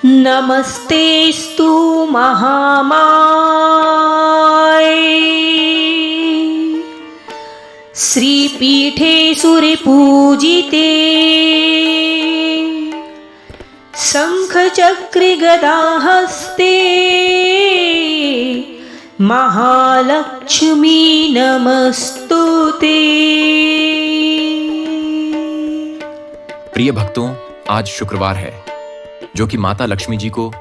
नमस्तेस्तु महामाये श्रीपीठे सुरपूजिते शंखचक्रे गदाहस्ते महालक्ष्मी नमस्तुते। प्रिय भक्तों, आज शुक्रवार है जो कि माता लक्ष्मी जी को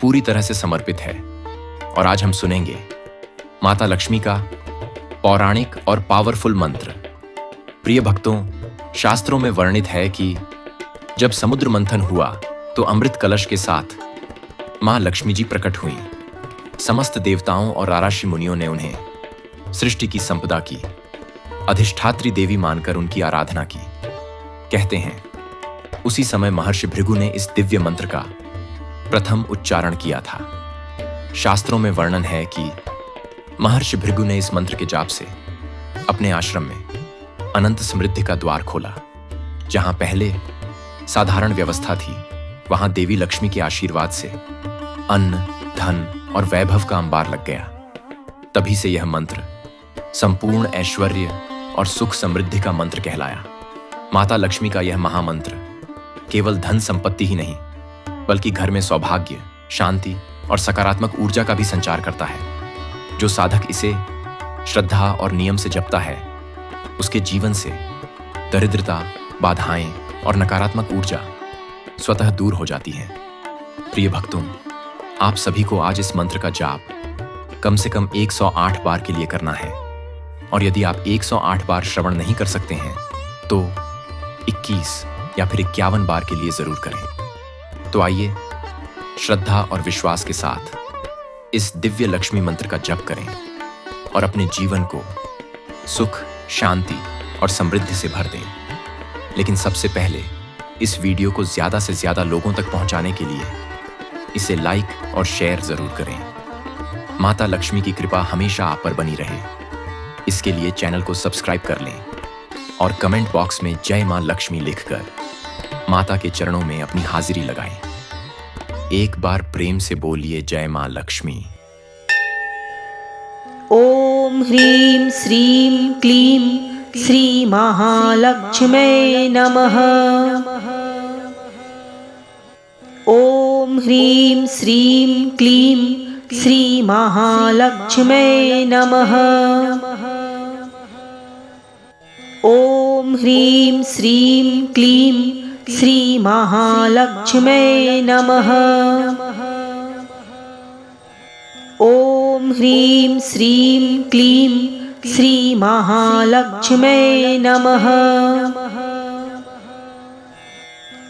पूरी तरह से समर्पित है और आज हम सुनेंगे माता लक्ष्मी का पौराणिक और पावरफुल मंत्र। प्रिय भक्तों, शास्त्रों में वर्णित है कि जब समुद्र मंथन हुआ तो अमृत कलश के साथ मां लक्ष्मी जी प्रकट हुई। समस्त देवताओं और आराषि मुनियों ने उन्हें सृष्टि की संपदा की अधिष्ठात्री देवी मानकर उनकी आराधना की। कहते हैं उसी समय महर्षि भृगु ने इस दिव्य मंत्र का प्रथम उच्चारण किया था। शास्त्रों में वर्णन है कि महर्षि भृगु ने इस मंत्र के जाप से अपने आश्रम में अनंत समृद्धि का द्वार खोला। जहां पहले साधारण व्यवस्था थी, वहां देवी लक्ष्मी के आशीर्वाद से अन्न, धन और वैभव का अंबार लग गया। तभी से यह मंत्र संपूर्ण ऐश्वर्य और सुख समृद्धि का मंत्र कहलाया। माता लक्ष्मी का यह महामंत्र केवल धन संपत्ति ही नहीं, बल्कि घर में सौभाग्य, शांति और सकारात्मक ऊर्जा का भी संचार करता है। जो साधक इसे श्रद्धा और नियम से जपता है, उसके जीवन से दरिद्रता, बाधाएं और नकारात्मक ऊर्जा स्वतः दूर हो जाती हैं। प्रिय भक्तों, आप सभी को आज इस मंत्र का जाप कम से कम 108 बार के लिए करना है और यदि आप 108 बार श्रवण नहीं कर सकते हैं तो 21 या फिर 51 बार के लिए जरूर करें। तो आइए श्रद्धा और विश्वास के साथ इस दिव्य लक्ष्मी मंत्र का जप करें और अपने जीवन को सुख, शांति और समृद्धि से भर दें। लेकिन सबसे पहले इस वीडियो को ज्यादा से ज्यादा लोगों तक पहुंचाने के लिए इसे लाइक और शेयर जरूर करें। माता लक्ष्मी की कृपा हमेशा आप पर बनी रहे, इसके लिए चैनल को सब्सक्राइब कर लें और कमेंट बॉक्स में जय मां लक्ष्मी लिखकर माता के चरणों में अपनी हाजिरी लगाएं। एक बार प्रेम से बोलिए जय मां लक्ष्मी। ओम ह्रीं श्रीं क्लीं श्री महालक्ष्म्यै नमः। ओम ह्रीं श्रीं क्लीं श्री महालक्ष्म्यै नमः। ओम ह्रीं श्रीं क्लीं श्री महालक्ष्म्यै नमः। ओम ह्रीं श्रीं क्लीं श्री महालक्ष्म्यै नमः।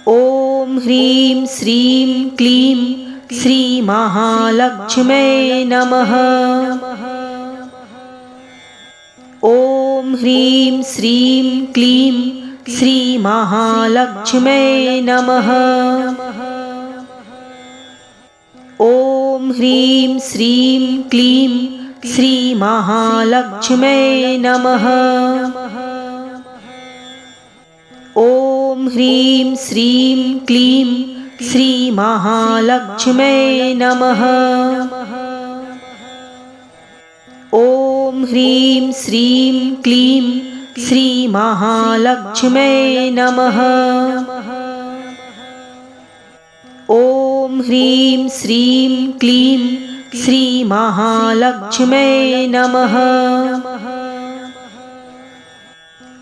ओम ह्रीं श्रीं क्लीं श्री महालक्ष्म्यै नमः। ओम ह्रीं श्रीं क्लीं श्री महालक्ष्म्यै नमः। ओम ह्रीं श्रीं क्लीं श्री महालक्ष्म्यै नमः। ओम ह्रीं श्रीं क्लीं श्री महालक्ष्म्यै नमः। ओम ह्रीं श्रीं क्लीं श्री महालक्ष्म्यै नमः। ओम ह्रीं श्रीं क्लीं श्री महालक्ष्म्यै नमः।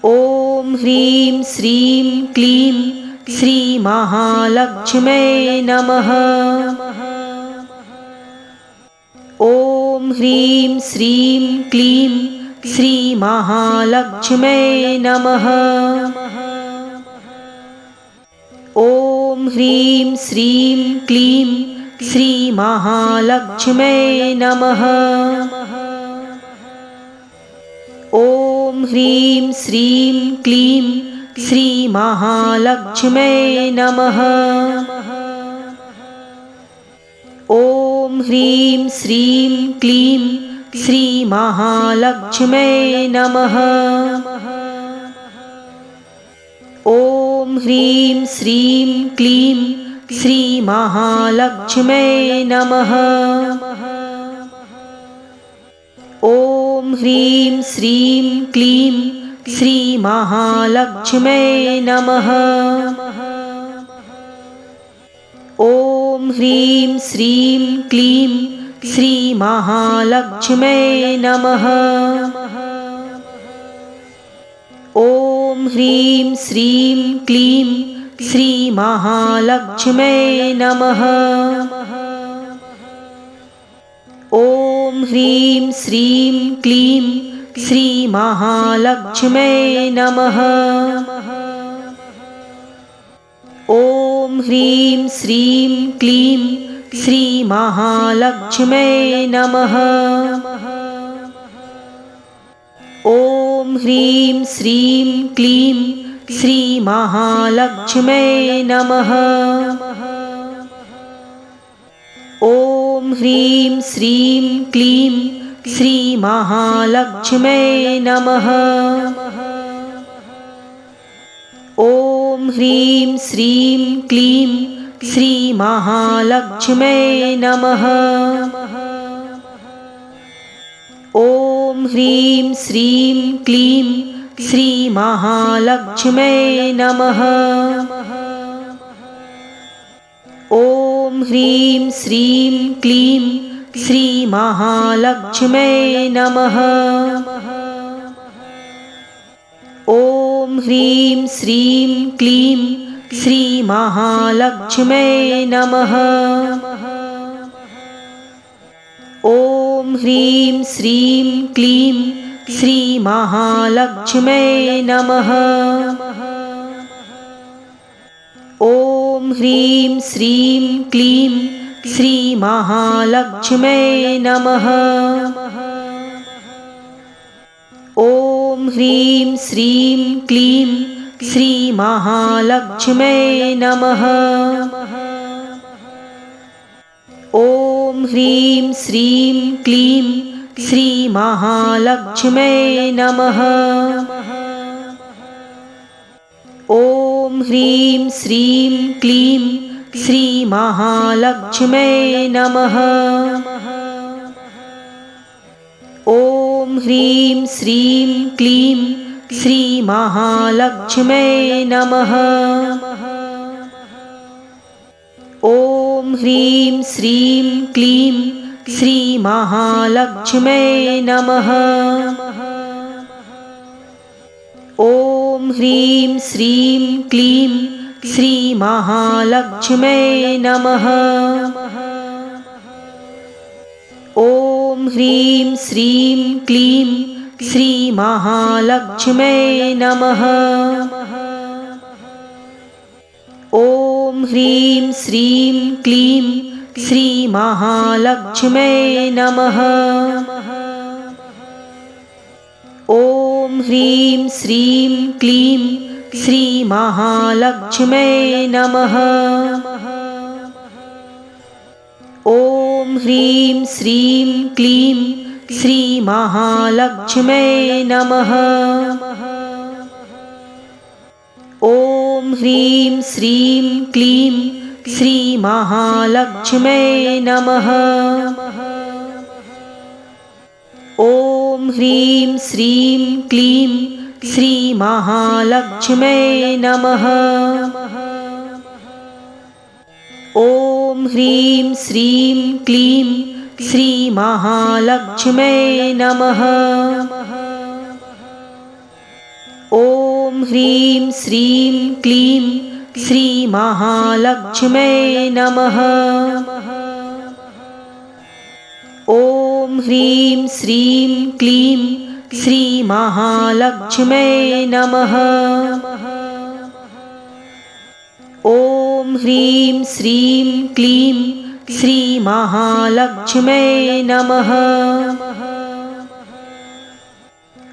ओम ह्रीं श्रीं क्लीं श्री महालक्ष्म्यै नमः। ओम ह्रीं श्रीं क्लीं श्री महालक्ष्म्यै नमः। ओम ह्रीं श्रीं क्लीं श्री महालक्ष्म्यै नमः। ओम ह्रीं श्रीं क्लीं श्री महालक्ष्म्यै नमः। ओम ह्रीं श्रीं क्लीं श्री महालक्ष्म्यै नमः। ओम ह्रीं श्रीं क्लीं श्रीमहालक्ष्म्यै नमः। ॐ ह्रीं श्रीं क्लीं श्रीमहालक्ष्म्यै नमः। ॐ ह्रीं श्रीं क्लीं श्रीमहालक्ष्म्यै नमः। ॐ ह्रीं श्रीं क्लीं श्रीमहालक्ष्म्यै नमः। ॐ ह्रीं श्रीं क्लीं श्रीमहालक्ष्म्यै नमः। ॐ ह्रीं श्रीं क्लीं श्रीमहालक्ष्म्यै नमः। ॐ ह्रीं श्रीं क्लीं श्रीमहालक्ष्म्यै नमः। ॐ ह्रीं श्रीं क्लीं श्रीमहालक्ष्म्यै नमः। ॐ ह्रीं श्रीं क्लीं श्रीमहालक्ष्म्यै नमः। ॐ ह्रीं श्रीं क्लीं श्रीमहालक्ष्म्यै नमः। ॐ ह्रीं श्रीं क्लीं श्रीमहालक्ष्म्यै नमः। ॐ ह्रीं श्रीं क्लीं श्रीमहालक्ष्म्यै नमः। ॐ ह्रीं श्रीं क्लीं श्रीमहालक्ष्म्यै नमः। ॐ ह्रीं श्रीं क्लीं श्रीमहालक्ष्म्यै नमः। ॐ ह्रीं श्रीं क्लीं श्रीमहालक्ष्म्यै नमः। ॐ ह्रीं श्रीं क्लीं श्रीमहालक्ष्म्यै नमः। ॐ ह्रीं श्रीं क्लीं श्रीमहालक्ष्म्यै नमः। ॐ ह्रीं श्रीं क्लीं श्रीमहालक्ष्म्यै नमः। ॐ ह्रीं श्रीं क्लीं श्रीमहालक्ष्म्यै नमः। ॐ ह्रीं श्रीं क्लीं श्रीमहालक्ष्म्यै नमः। ॐ ह्रीं श्रीं क्लीं श्रीमहालक्ष्म्यै नमः। ॐ ह्रीं श्रीं क्लीं श्रीमहालक्ष्म्यै नमः। ॐ ह्रीं श्रीं क्लीं श्रीमहालक्ष्म्यै नमः। ॐ ह्रीं श्रीं क्लीं श्रीमहालक्ष्म्यै नमः। ॐ ह्रीं श्रीं क्लीं श्रीमहालक्ष्म्यै नमः। ॐ ह्रीं श्रीं क्लीं श्रीमहालक्ष्म्यै नमः। ॐ ह्रीं श्रीं क्लीं श्रीमहालक्ष्म्यै नमः। ॐ ह्रीं श्रीं क्लीं श्रीमहालक्ष्म्यै नमः। ॐ ह्रीं श्रीं क्लीं श्रीमहालक्ष्म्यै नमः। ॐ ह्रीं श्रीं क्लीं श्रीमहालक्ष्म्यै नमः।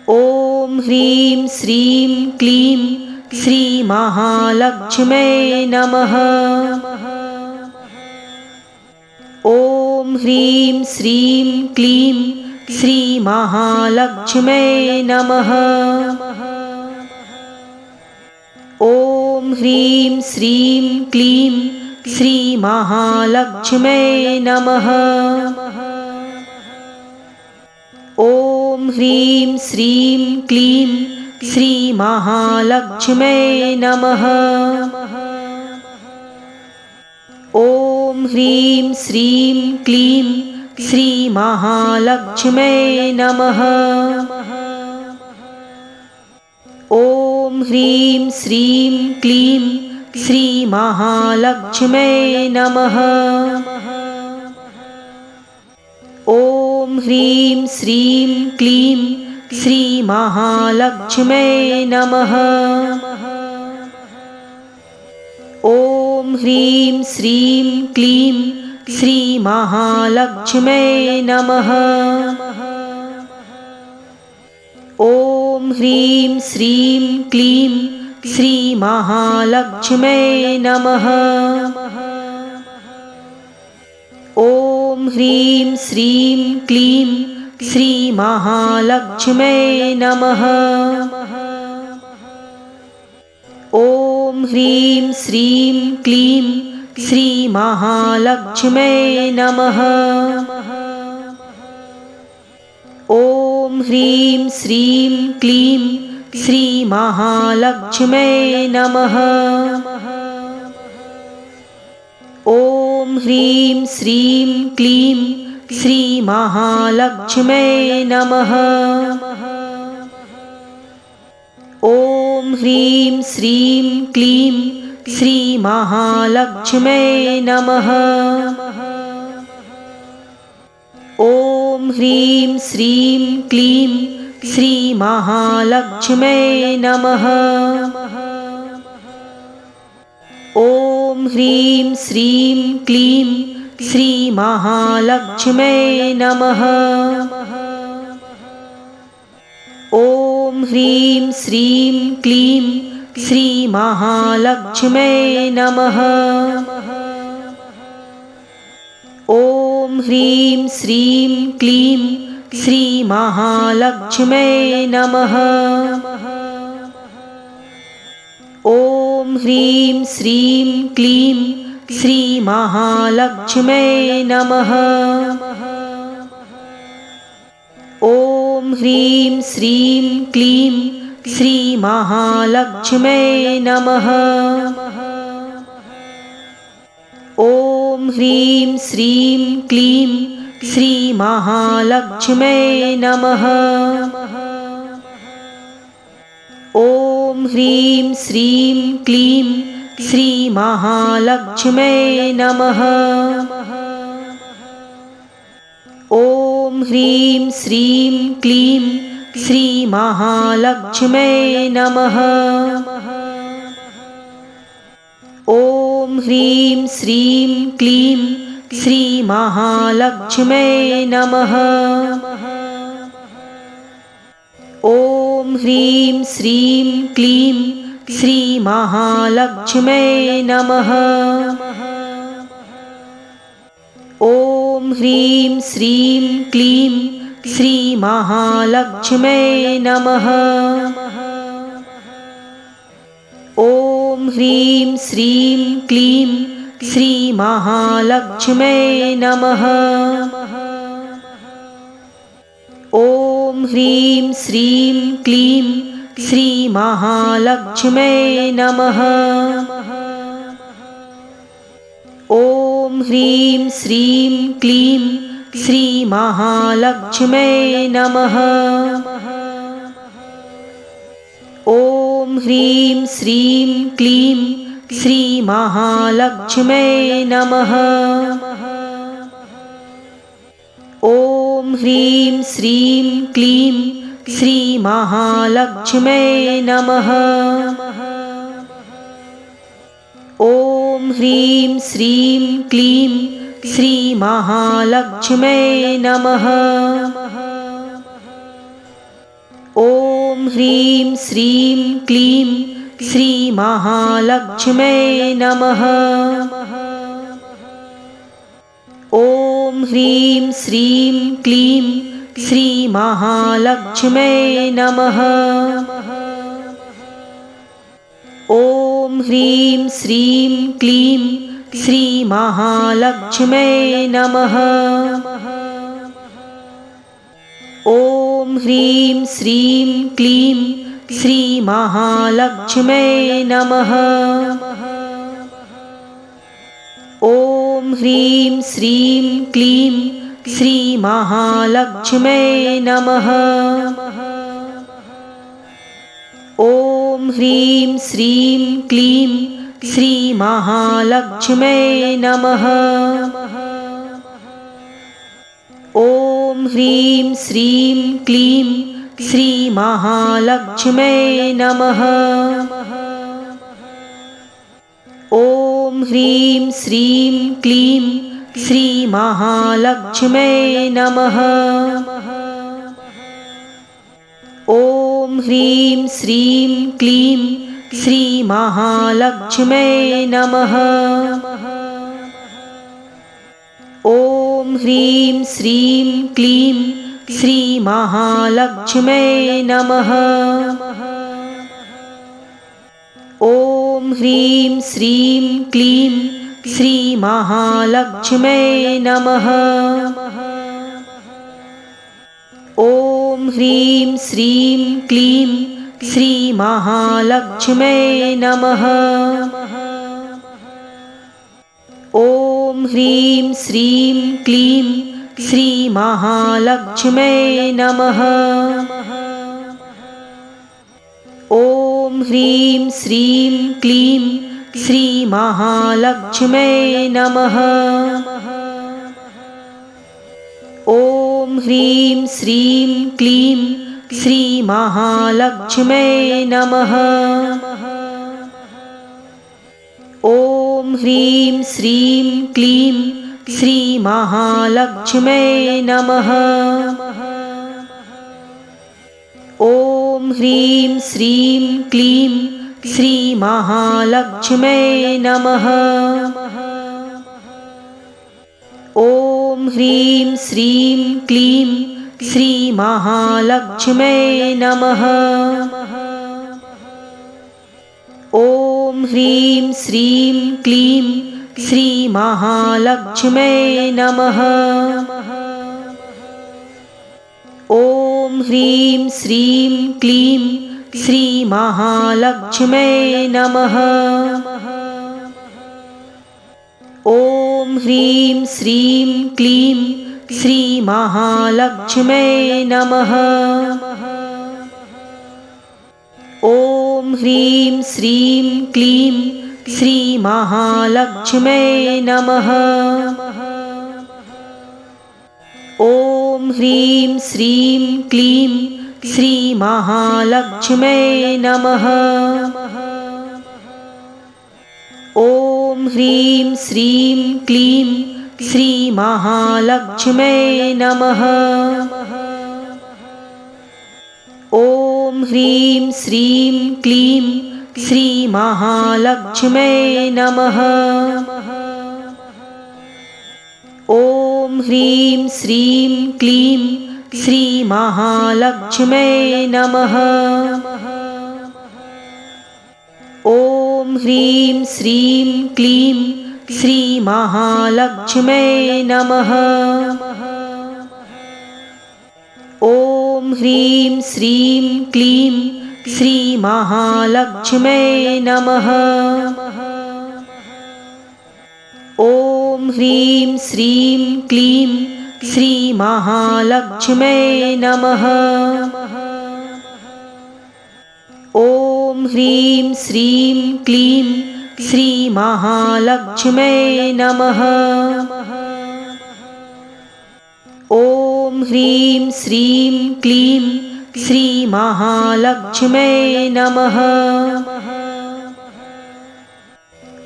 ॐ ह्रीं श्रीं क्लीं श्रीमहालक्ष्म्यै नमः। ॐ ह्रीं श्रीं क्लीं श्रीमहालक्ष्म्यै नमः। ॐ ह्रीं श्रीं क्लीं श्रीमहालक्ष्म्यै नमः। ॐ ह्रीं श्रीं क्लीं श्रीमहालक्ष्म्यै नमः। ॐ ह्रीं श्रीं क्लीं श्रीमहालक्ष्म्यै नमः। ॐ ह्रीं श्रीं क्लीं श्रीमहालक्ष्म्यै नमः। ॐ ह्रीं श्रीं क्लीं श्रीमहालक्ष्म्यै नमः। ॐ ह्रीं श्रीं क्लीं श्रीमहालक्ष्म्यै नमः। ॐ ह्रीं श्रीं क्लीं श्रीमहालक्ष्म्यै नमः। ॐ ह्रीं श्रीं क्लीं श्रीमहालक्ष्म्यै नमः। ॐ ह्रीं श्रीं क्लीं श्रीमहालक्ष्म्यै नमः। ॐ ह्रीं श्रीं क्लीं श्रीमहालक्ष्म्यै नमः। ॐ ह्रीं श्रीं क्लीं श्रीमहालक्ष्म्यै नमः। ॐ ह्रीं श्रीं क्लीं श्रीमहालक्ष्म्यै नमः। ॐ ह्रीं श्रीं क्लीं श्रीमहालक्ष्म्यै नमः। ॐ ह्रीं श्रीं क्लीं श्रीमहालक्ष्म्यै नमः। ॐ ह्रीं श्रीं क्लीं श्रीमहालक्ष्म्यै नमः। ॐ ह्रीं श्रीं क्लीं श्रीमहालक्ष्म्यै नमः। ॐ ह्रीं श्रीं क्लीं श्रीमहालक्ष्म्यै नमः। ॐ ह्रीं श्रीं क्लीं श्रीमहालक्ष्म्यै नमः। ॐ ह्रीं श्रीं क्लीं श्रीमहालक्ष्म्यै नमः। ॐ ह्रीं श्रीं क्लीं श्रीमहालक्ष्म्यै नमः। ॐ ह्रीं श्रीं क्लीं श्रीमहालक्ष्म्यै नमः। ॐ ह्रीं श्रीं क्लीं श्रीमहालक्ष्म्यै नमः। ॐ ह्रीं श्रीं क्लीं श्रीमहालक्ष्म्यै नमः। ॐ ह्रीं श्रीं क्लीं श्रीमहालक्ष्म्यै नमः। ॐ ह्रीं श्रीं क्लीं श्रीमहालक्ष्म्यै नमः। ॐ ह्रीं श्रीं क्लीं श्रीमहालक्ष्म्यै नमः। ॐ ह्रीं श्रीं क्लीं श्रीमहालक्ष्म्यै नमः। ॐ ह्रीं श्रीं क्लीं श्रीमहालक्ष्म्यै नमः। ॐ ह्रीं श्रीं क्लीं श्रीमहालक्ष्म्यै नमः। ॐ ह्रीं श्रीं क्लीं श्रीमहालक्ष्म्यै नमः। ॐ ह्रीं श्रीं क्लीं श्रीमहालक्ष्म्यै नमः। ॐ ह्रीं श्रीं क्लीं श्रीमहालक्ष्म्यै नमः। ॐ ह्रीं श्रीं क्लीं श्रीमहालक्ष्म्यै नमः। ॐ ह्रीं श्रीं क्लीं श्रीमहालक्ष्म्यै नमः। ॐ ह्रीं श्रीं क्लीं श्रीमहालक्ष्म्यै नमः। ॐ ह्रीं श्रीं क्लीं श्रीमहालक्ष्म्यै नमः। ॐ ह्रीं श्रीं क्लीं श्रीमहालक्ष्म्यै नमः। ॐ ह्रीं श्रीं क्लीं श्रीमहालक्ष्म्यै नमः। ॐ ह्रीं श्रीं क्लीं श्रीमहालक्ष्म्यै नमः। ॐ ह्रीं श्रीं क्लीं श्रीमहालक्ष्म्यै नमः। ॐ ह्रीं श्रीं क्लीं श्रीमहालक्ष्म्यै नमः। ॐ ह्रीं श्रीं क्लीं श्रीमहालक्ष्म्यै नमः। ॐ ह्रीं श्रीं क्लीं श्रीमहालक्ष्म्यै नमः। ॐ ह्रीं श्रीं क्लीं श्रीमहालक्ष्म्यै नमः। ॐ ह्रीं श्रीं क्लीं श्रीमहालक्ष्म्यै नमः। ॐ ह्रीं श्रीं क्लीं श्रीमहालक्ष्म्यै नमः। ॐ ह्रीं श्रीं क्लीं श्रीमहालक्ष्म्यै नमः। ॐ ह्रीं श्रीं क्लीं श्रीमहालक्ष्म्यै नमः। ॐ ह्रीं श्रीं क्लीं श्रीमहालक्ष्म्यै नमः। ॐ ह्रीं श्रीं क्लीं श्रीमहालक्ष्म्यै नमः। ॐ ह्रीं श्रीं क्लीं श्रीमहालक्ष्म्यै नमः। ॐ ह्रीं श्रीं क्लीं श्रीमहालक्ष्म्यै नमः। ॐ ह्रीं श्रीं क्लीं श्रीमहालक्ष्म्यै नमः। ॐ ह्रीं श्रीं क्लीं श्रीमहालक्ष्म्यै नमः। ॐ ह्रीं श्रीं क्लीं श्रीमहालक्ष्म्यै नमः। ॐ ह्रीं श्रीं क्लीं श्रीमहालक्ष्म्यै नमः। ॐ ह्रीं श्रीं क्लीं श्रीमहालक्ष्म्यै नमः। ॐ ह्रीं श्रीं क्लीं श्रीमहालक्ष्म्यै नमः। ॐ ह्रीं श्रीं क्लीं श्रीमहालक्ष्म्यै नमः। ॐ ह्रीं श्रीं क्लीं श्रीमहालक्ष्म्यै नमः। ॐ ह्रीं श्रीं क्लीं श्रीमहालक्ष्म्यै नमः।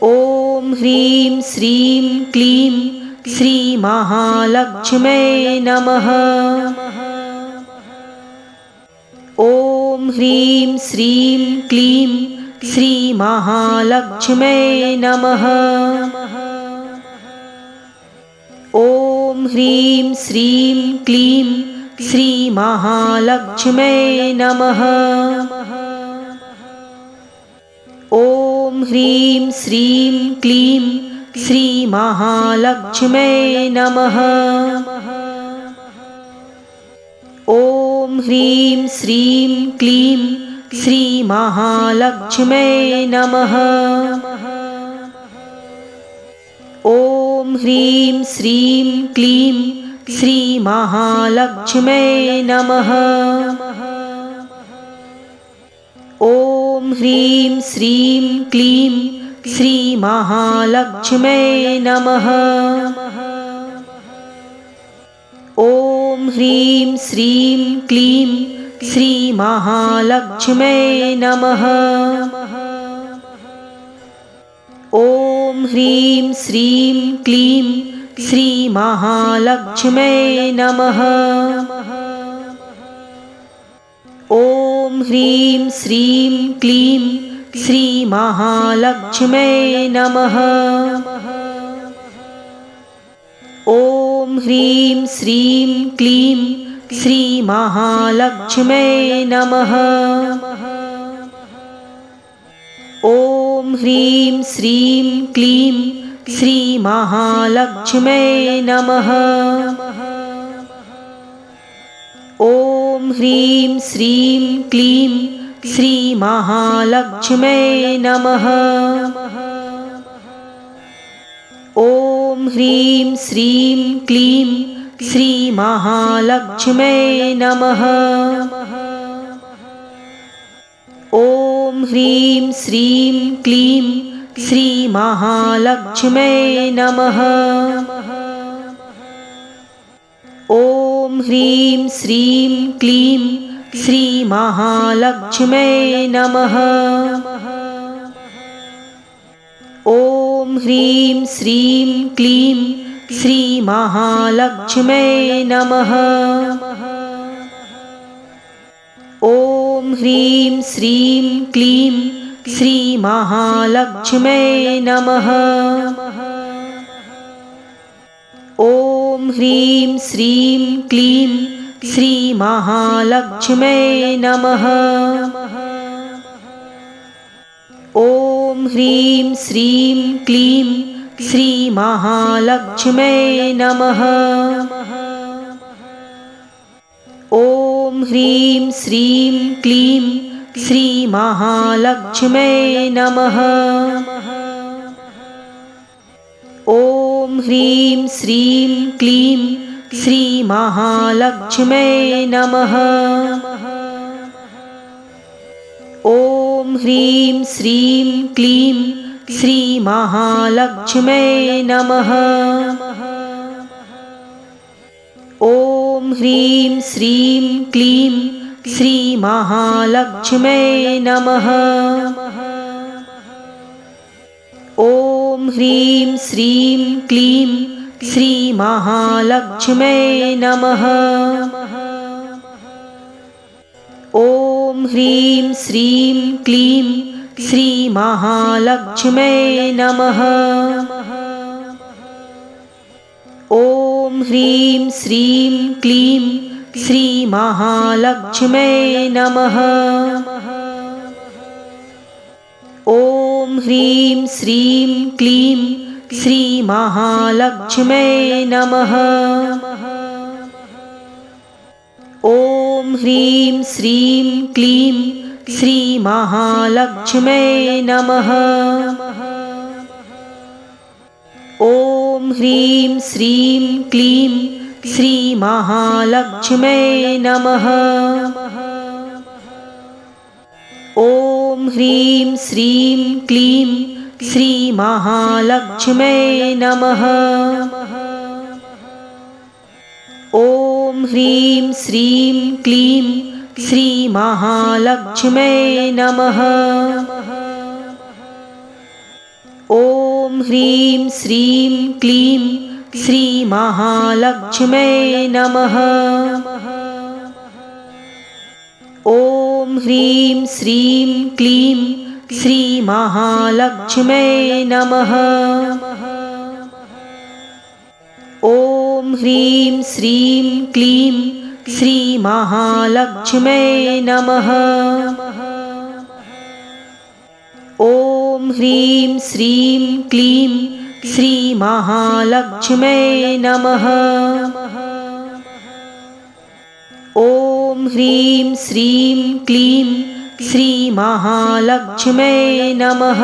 ॐ ह्रीं श्रीं क्लीं श्रीमहालक्ष्म्यै नमः। ॐ ह्रीं श्रीं क्लीं श्रीमहालक्ष्म्यै नमः। ॐ ह्रीं श्रीं क्लीं श्रीमहालक्ष्म्यै नमः। ॐ ह्रीं श्रीं क्लीं श्रीमहालक्ष्म्यै नमः। ॐ ह्रीं श्रीं क्लीं श्रीमहालक्ष्म्यै नमः। ॐ ह्रीं श्रीं क्लीं श्रीमहालक्ष्म्यै नमः। ॐ ह्रीं श्रीं क्लीं श्रीमहालक्ष्म्यै नमः। ॐ ह्रीं श्रीं क्लीं श्रीमहालक्ष्म्यै नमः। ॐ ह्रीं श्रीं क्लीं श्रीमहालक्ष्म्यै नमः। ॐ ह्रीं श्रीं क्लीं श्रीमहालक्ष्म्यै नमः। ॐ ह्रीं श्रीं क्लीं श्रीमहालक्ष्म्यै नमः। ॐ ह्रीं श्रीं क्लीं श्रीमहालक्ष्म्यै नमः। ॐ ह्रीं श्रीं क्लीं श्रीमहालक्ष्म्यै नमः। ॐ ह्रीं श्रीं क्लीं श्रीमहालक्ष्म्यै नमः। ॐ ह्रीं श्रीं क्लीं श्रीमहालक्ष्म्यै नमः। ॐ ह्रीं श्रीं क्लीं श्रीमहालक्ष्म्यै नमः। ॐ ह्रीं श्रीं क्लीं श्रीमहालक्ष्म्यै नमः। ॐ ह्रीं श्रीं क्लीं श्रीमहालक्ष्म्यै नमः। ॐ ह्रीं श्रीं क्लीं श्रीमहालक्ष्म्यै नमः। ॐ ह्रीं श्रीं क्लीं श्रीमहालक्ष्म्यै नमः। ॐ ह्रीं श्रीं क्लीं श्रीमहालक्ष्म्यै नमः। ॐ ह्रीं श्रीं क्लीं श्रीमहालक्ष्म्यै नमः। ॐ ह्रीं श्रीं क्लीं श्रीमहालक्ष्म्यै नमः। ॐ ह्रीं श्रीं क्लीं श्रीमहालक्ष्म्यै नमः। ॐ ह्रीं श्रीं क्लीं श्रीमहालक्ष्म्यै नमः। ॐ ह्रीं श्रीं क्लीं श्रीमहालक्ष्म्यै नमः। ॐ ह्रीं श्रीं क्लीं श्रीमहालक्ष्म्यै नमः। ॐ ह्रीं श्रीं क्लीं श्रीमहालक्ष्म्यै नमः। ॐ ह्रीं श्रीं क्लीं श्रीमहालक्ष्म्यै नमः। ॐ ह्रीं श्रीं क्लीं श्रीमहालक्ष्म्यै नमः। ॐ ह्रीं श्रीं क्लीं श्रीमहालक्ष्म्यै नमः। ॐ ह्रीं श्रीं क्लीं श्रीमहालक्ष्म्यै नमः। ॐ ह्रीं श्रीं क्लीं श्रीमहालक्ष्म्यै नमः। ॐ ह्रीं श्रीं क्लीं श्रीमहालक्ष्म्यै नमः। ॐ ह्रीं श्रीं क्लीं श्रीमहालक्ष्म्यै नमः। ॐ ह्रीं श्रीं क्लीं श्रीमहालक्ष्म्यै नमः। ॐ ह्रीं श्रीं क्लीं श्रीमहालक्ष्म्यै नमः।